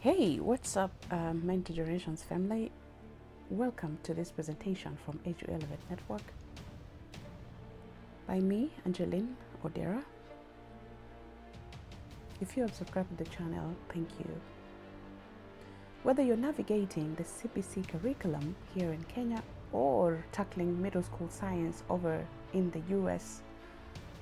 Hey, what's up, mentorgenerations family? Welcome to this presentation from Age to Elevate Network by me, Angeline Odera. If you have subscribed to the channel, thank you. Whether you're navigating the CPC curriculum here in Kenya or tackling middle school science over in the US,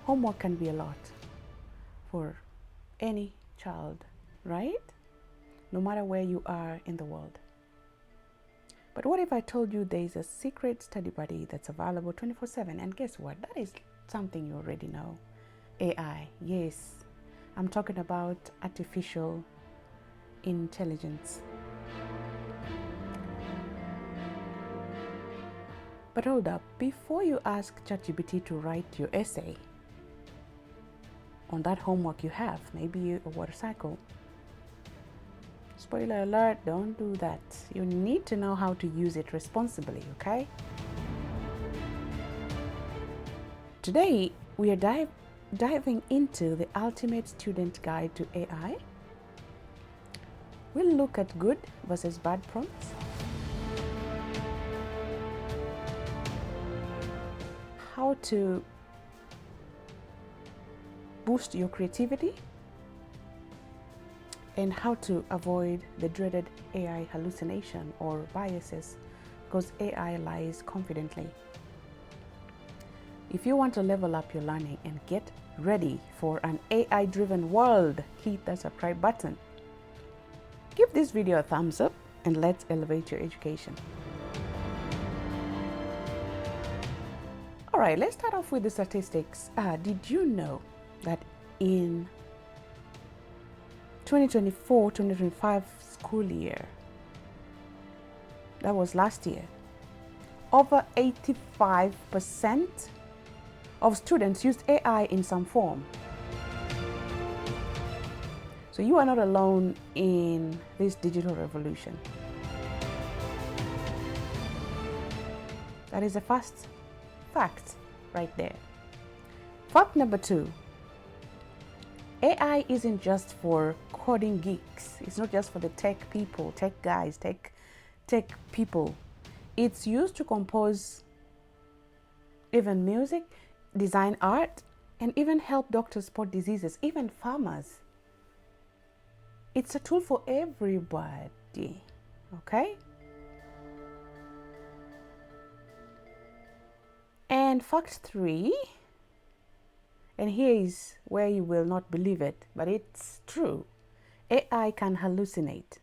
homework can be a lot for any child, right? No matter where you are in the world. But what if I told you there's a secret study buddy that's available 24/7? And guess what? That is something you already know. AI, yes. I'm talking about artificial intelligence. But hold up, before you ask ChatGPT to write your essay on that homework you have, maybe a water cycle, spoiler alert, don't do that. You need to know how to use it responsibly, okay? Today, we are diving into the ultimate student guide to AI. We'll look at good versus bad prompts, how to boost your creativity, and how to avoid the dreaded AI hallucination or biases, because AI lies confidently. If you want to level up your learning and get ready for an AI-driven world, hit the subscribe button. Give this video a thumbs up and let's elevate your education. All right, let's start off with the statistics. Did you know that in 2024-2025 school year, that was last year, over 85% of students used AI in some form? So you are not alone in this digital revolution. That is a first fact right there. Fact number 2. AI isn't just for coding geeks. It's not just for the tech people, tech guys, tech people. It's used to compose even music, design art, and even help doctors spot diseases, even farmers. It's a tool for everybody, okay? And fact 3, and here is where you will not believe it, but it's true. AI can hallucinate.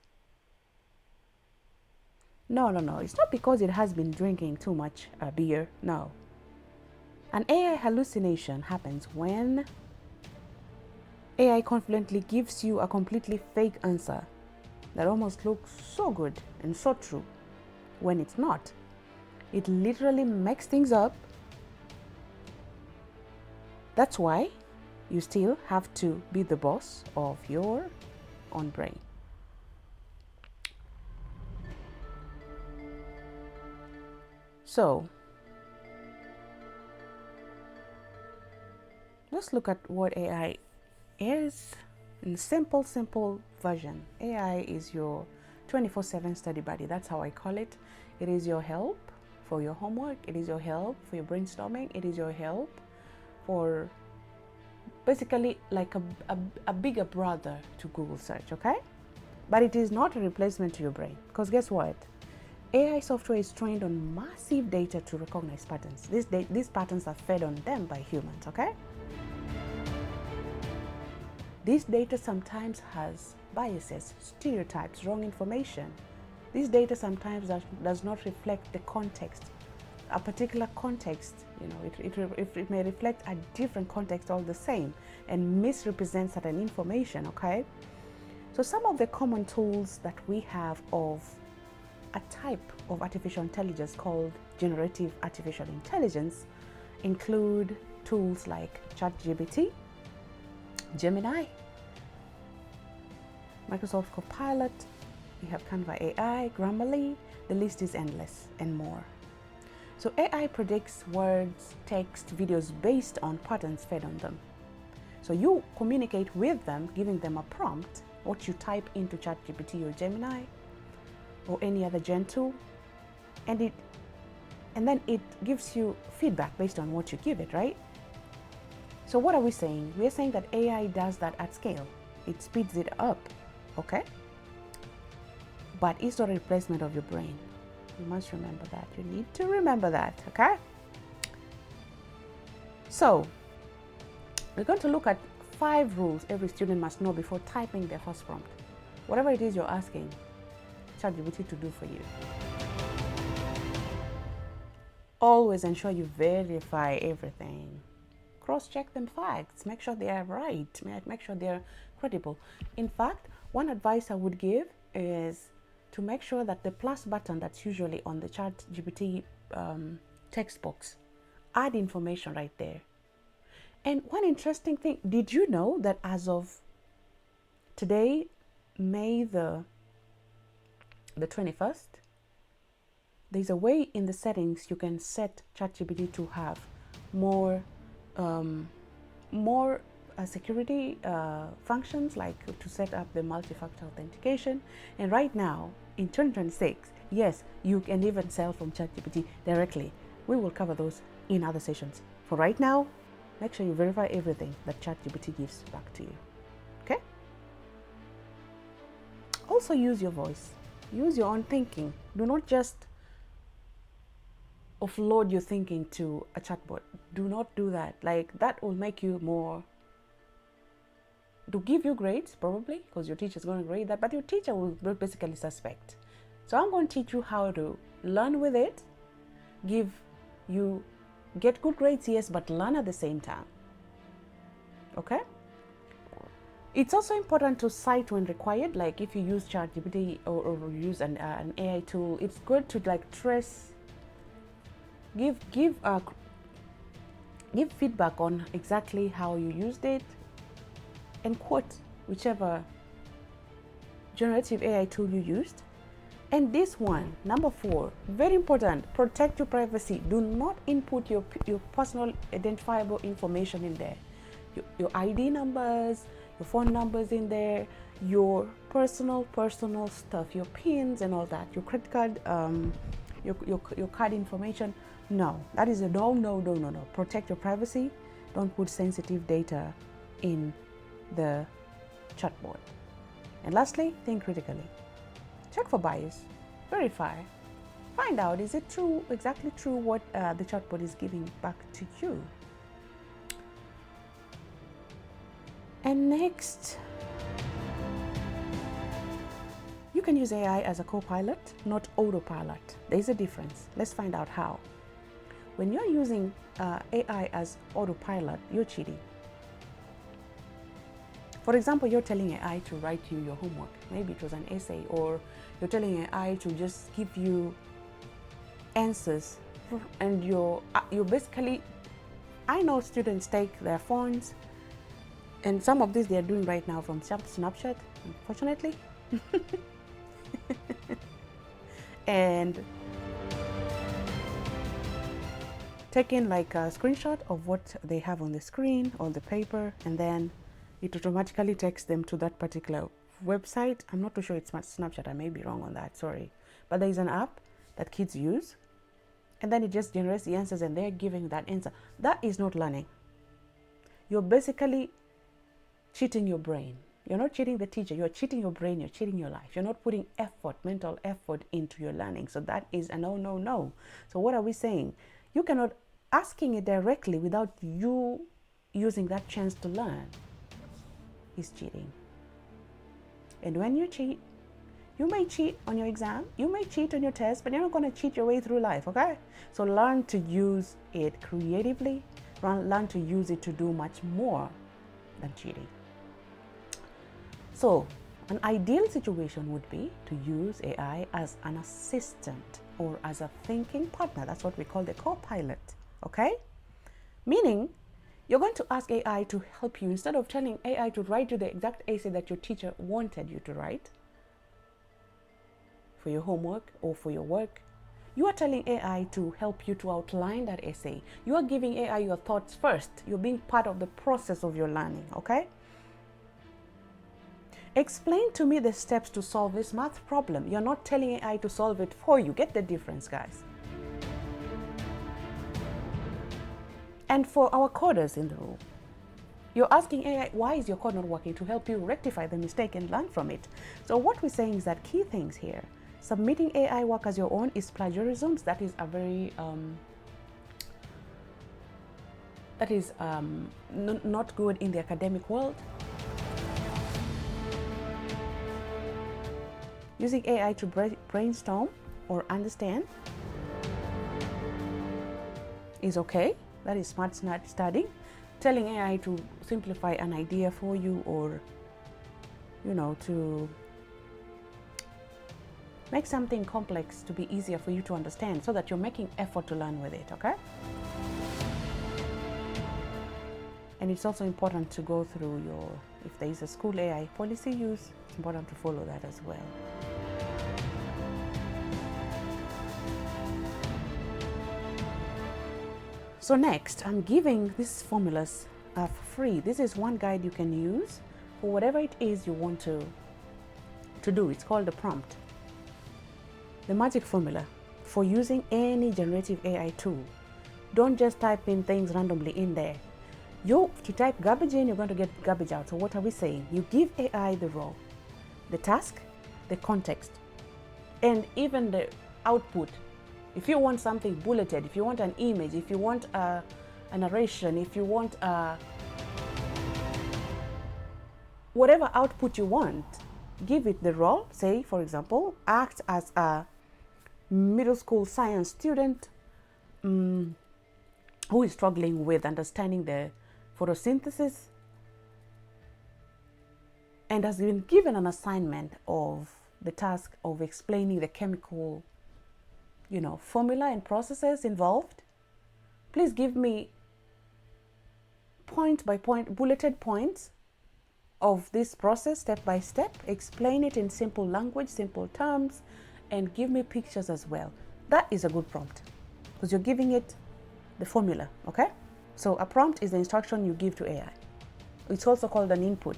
No, it's not because it has been drinking too much beer, no. An AI hallucination happens when AI confidently gives you a completely fake answer that almost looks so good and so true when it's not. It literally makes things up. That's why you still have to be the boss of your own brain. So let's look at what AI is in simple version. AI is your 24/7 study buddy. That's how I call it. It is your help for your homework. It is your help for your brainstorming. It is your help for basically like a bigger brother to Google search, okay? But it is not a replacement to your brain, because guess what? AI software is trained on massive data to recognize patterns. These patterns are fed on them by humans, okay? This data sometimes has biases, stereotypes, wrong information. This data sometimes does not reflect the context, a particular context. You know, it may reflect a different context all the same and misrepresent certain information, okay? So some of the common tools that we have of a type of artificial intelligence called generative artificial intelligence include tools like ChatGPT, Gemini, Microsoft Copilot, we have Canva AI, Grammarly, the list is endless, and more. So AI predicts words, text, videos based on patterns fed on them. So you communicate with them, giving them a prompt, what you type into ChatGPT or Gemini or any other gen tool, and then it gives you feedback based on what you give it, right? So what are we saying? We're saying that AI does that at scale. It speeds it up, okay? But it's not a replacement of your brain. You must remember that. You need to remember that, okay? So we're going to look at 5 rules every student must know before typing their first prompt. Whatever it is you're asking ChatGPT to do for you. Always ensure you verify everything. Cross-check them facts. Make sure they are right. Make sure they're credible. In fact, one advice I would give is to make sure that the plus button that's usually on the ChatGPT text box, add information right there. And one interesting thing, did you know that as of today, May the 21st, there's a way in the settings you can set ChatGPT to have more security functions, like to set up the multi-factor authentication. And right now in 2026, yes, you can even sell from ChatGPT directly. We will cover those in other sessions. For right now, make sure you verify everything that ChatGPT gives back to you. Okay? Also use your voice. Use your own thinking. Do not just offload your thinking to a chatbot. Do not do that. Like, that will make you more, to give you grades probably, because your teacher is going to grade that, but your teacher will basically suspect. So I'm going to teach you how to learn with it, get good grades, yes, but learn at the same time. Okay? It's also important to cite when required. Like if you use ChatGPT or use an AI tool, it's good to like trace, give feedback on exactly how you used it, and quote whichever generative AI tool you used. And this one, number 4, very important, protect your privacy. Do not input your personal identifiable information in there. Your ID numbers, your phone numbers in there, your personal stuff, your pins and all that, your credit card, your card information. No, that is a no. Protect your privacy. Don't put sensitive data in the chatbot. And lastly, think critically. Check for bias, verify, find out, is it true, exactly true what the chatbot is giving back to you. And next, you can use AI as a co-pilot, not autopilot. There's a difference. Let's find out how. When you're using AI as autopilot, you're cheating. For example, you're telling AI to write you your homework. Maybe it was an essay, or you're telling AI to just give you answers, and you're basically, I know students take their phones, and some of this they are doing right now from Snapchat, unfortunately. And taking like a screenshot of what they have on the screen or the paper, and then it automatically takes them to that particular website. I'm not too sure it's Snapchat. I may be wrong on that, sorry. But there is an app that kids use, and then it just generates the answers and they're giving that answer. That is not learning. You're basically cheating your brain. You're not cheating the teacher. You're cheating your brain. You're cheating your life. You're not putting effort, mental effort into your learning. So that is a no. So what are we saying? You cannot asking it directly without you using that chance to learn. Is cheating. And when you cheat, you may cheat on your exam, you may cheat on your test, but you're not going to cheat your way through life, okay? So learn to use it creatively, learn to use it to do much more than cheating. So an ideal situation would be to use AI as an assistant or as a thinking partner. That's what we call the co-pilot, okay? Meaning, you're going to ask AI to help you. Instead of telling AI to write you the exact essay that your teacher wanted you to write for your homework or for your work, you are telling AI to help you to outline that essay. You are giving AI your thoughts first. You're being part of the process of your learning, okay? Explain to me the steps to solve this math problem. You're not telling AI to solve it for you. Get the difference, guys. And for our coders in the room, you're asking AI, why is your code not working, to help you rectify the mistake and learn from it. So what we're saying is that key things here, submitting AI work as your own is plagiarism. That is a very, not good in the academic world. Using AI to brainstorm or understand is okay. That is smart studying. Telling AI to simplify an idea for you, or to make something complex to be easier for you to understand, so that you're making effort to learn with it, okay? And it's also important to go through if there is a school AI policy use, it's important to follow that as well. So next, I'm giving these formulas for free. This is one guide you can use for whatever it is you want to do. It's called the prompt. The magic formula for using any generative AI tool. Don't just type in things randomly in there. To type garbage in, you're going to get garbage out. So what are we saying? You give AI the role, the task, the context, and even the output. If you want something bulleted, if you want an image, if you want a narration, if you want whatever output you want, give it the role. Say, for example, act as a middle school science student who is struggling with understanding the photosynthesis and has been given an assignment of the task of explaining the chemical formula and processes involved. Please give me point by point, bulleted points of this process, step by step. Explain it in simple language, simple terms, and give me pictures as well. That is a good prompt, because you're giving it the formula, okay? So a prompt is the instruction you give to AI. It's also called an input.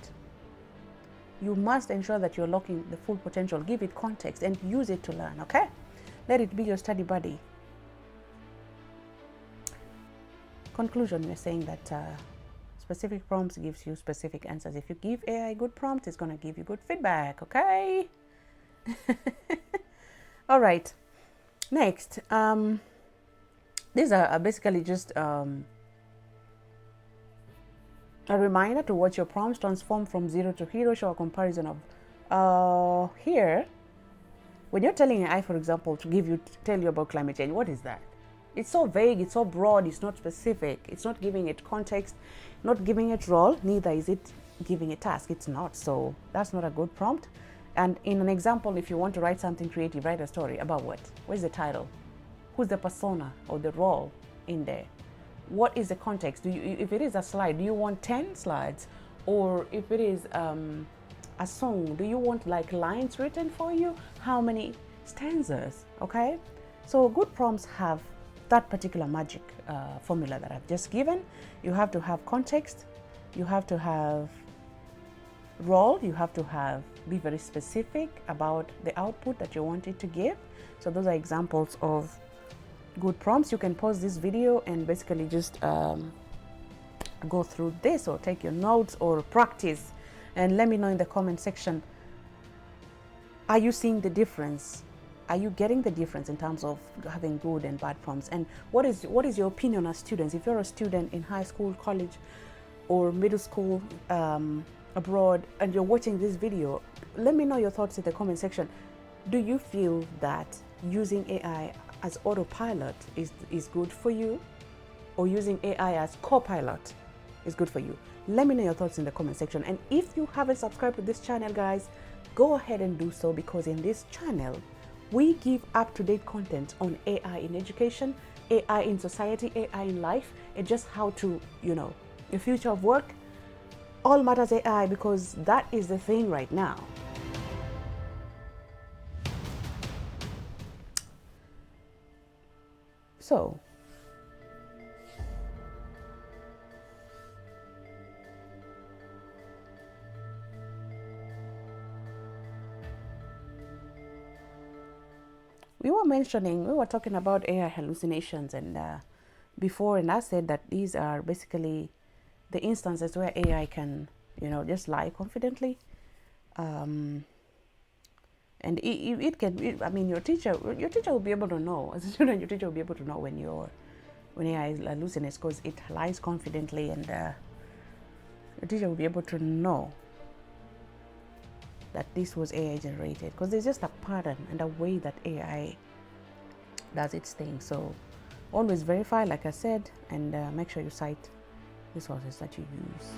You must ensure that you're locking the full potential, give it context, and use it to learn, okay? Let it be your study buddy. Conclusion, we're saying that specific prompts gives you specific answers. If you give AI good prompt, it's going to give you good feedback, okay? All right. Next, these are basically just a reminder to watch your prompts transform from zero to hero. Show a comparison of here. When you're telling AI, for example, to tell you about climate change, what is that? It's so vague, it's so broad, it's not specific, it's not giving it context, not giving it role, neither is it giving a task. It's not. So that's not a good prompt. And in an example, if you want to write something creative, write a story about what? Where's the title? Who's the persona or the role in there? What is the context? If it is a slide, do you want 10 slides? Or if it is a song, do you want like lines written for you? How many stanzas? Okay, so good prompts have that particular magic formula that I've just given. You have to have context, you have to have role, you have to be very specific about the output that you want it to give. So those are examples of good prompts. You can pause this video and basically just go through this, or take your notes, or practice, and let me know in the comment section, are you seeing the difference? Are you getting the difference in terms of having good and bad prompts? And what is your opinion as students? If you're a student in high school, college, or middle school, abroad, and you're watching this video, let me know your thoughts in the comment section. Do you feel that using AI as autopilot is good for you, or using AI as co-pilot is good for you? Let me know your thoughts in the comment section. And if you haven't subscribed to this channel, guys, go ahead and do so, because in this channel we give up-to-date content on AI in education, AI in society, AI in life, and just how to, the future of work. All matters AI, because that is the thing right now. So we were talking about AI hallucinations and before, and I said that these are basically the instances where AI can, just lie confidently. And it can, I mean, your teacher will be able to know, as a student, your teacher will be able to know when AI hallucinates, because it lies confidently, and your teacher will be able to know that this was AI generated, because there's just a pattern and a way that AI does its thing. So always verify, like I said, and make sure you cite the sources that you use.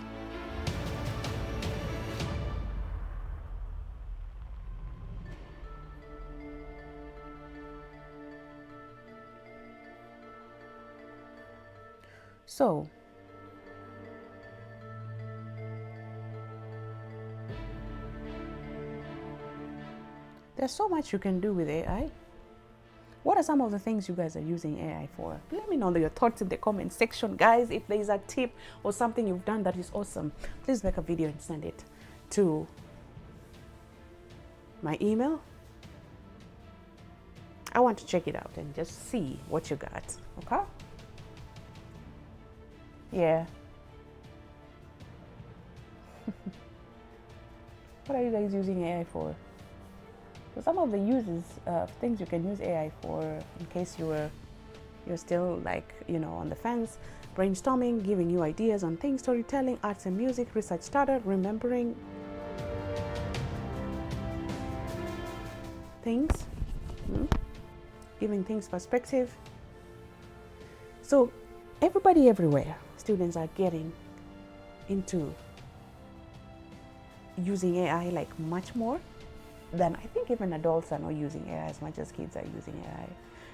So there's so much you can do with AI. What are some of the things you guys are using AI for? Let me know your thoughts in the comment section, guys. If there is a tip or something you've done that is awesome, please make a video and send it to my email. I want to check it out and just see what you got, okay? Yeah. What are you guys using AI for? So some of the uses, things you can use AI for, in case you're still like, on the fence: brainstorming, giving you ideas on things, storytelling, arts and music, research starter, remembering things, giving things perspective. So everybody everywhere, students are getting into using AI like much more than I think even adults are not using AI as much as kids are using AI.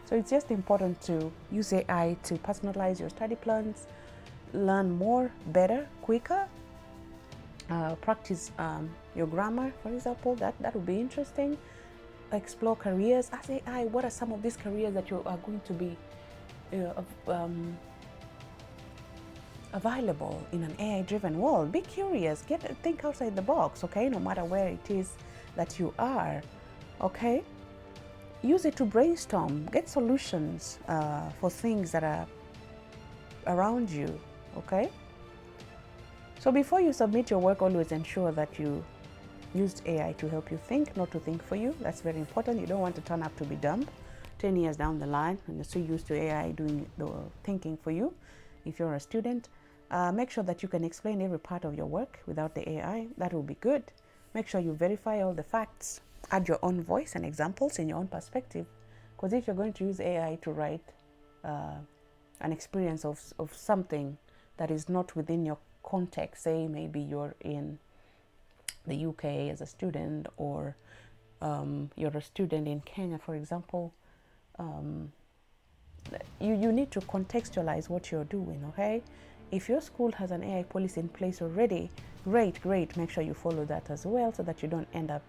So it's just important to use AI to personalize your study plans, learn more, better, quicker, practice your grammar, for example. That would be interesting. Explore careers. Ask AI, what are some of these careers that you are going to be available in an AI-driven world? Be curious. Think outside the box, okay? No matter where it is that you are, okay? Use it to brainstorm, get solutions for things that are around you, okay? So before you submit your work, always ensure that you used AI to help you think, not to think for you. That's very important. You don't want to turn up to be dumb 10 years down the line and you're so used to AI doing the thinking for you. If you're a student, make sure that you can explain every part of your work without the AI. That will be good. Make sure you verify all the facts. Add your own voice and examples in your own perspective. Because if you're going to use AI to write an experience of something that is not within your context, say maybe you're in the UK as a student, or you're a student in Kenya, for example, you need to contextualize what you're doing, okay? If your school has an AI policy in place already, great. Make sure you follow that as well, so that you don't end up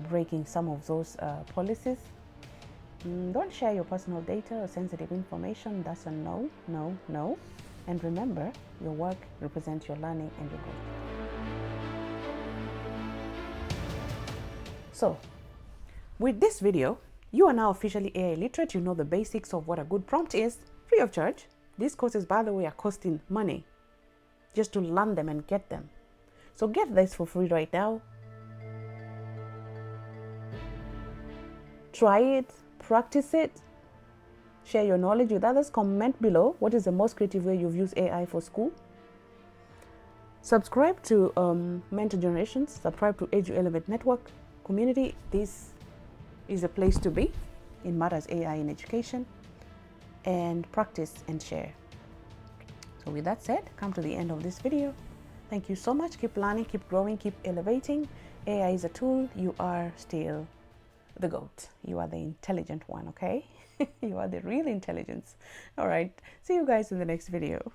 breaking some of those policies. Don't share your personal data or sensitive information. That's a no. And remember, your work represents your learning and your growth. So, with this video, you are now officially AI literate. You know the basics of what a good prompt is, free of charge. These courses, by the way, are costing money just to learn them and get them. So get this for free right now. Try it, practice it, share your knowledge with others. Comment below what is the most creative way you've used AI for school. Subscribe to Mentor Generations. Subscribe to Edu Elevate Network community. This is a place to be in matters AI in education. And practice and share. So with that said, come to the end of this video. Thank you so much. Keep learning, keep growing, keep elevating. AI is a tool. You are still the GOAT. You are the intelligent one, okay? You are the real intelligence. All right. See you guys in the next video.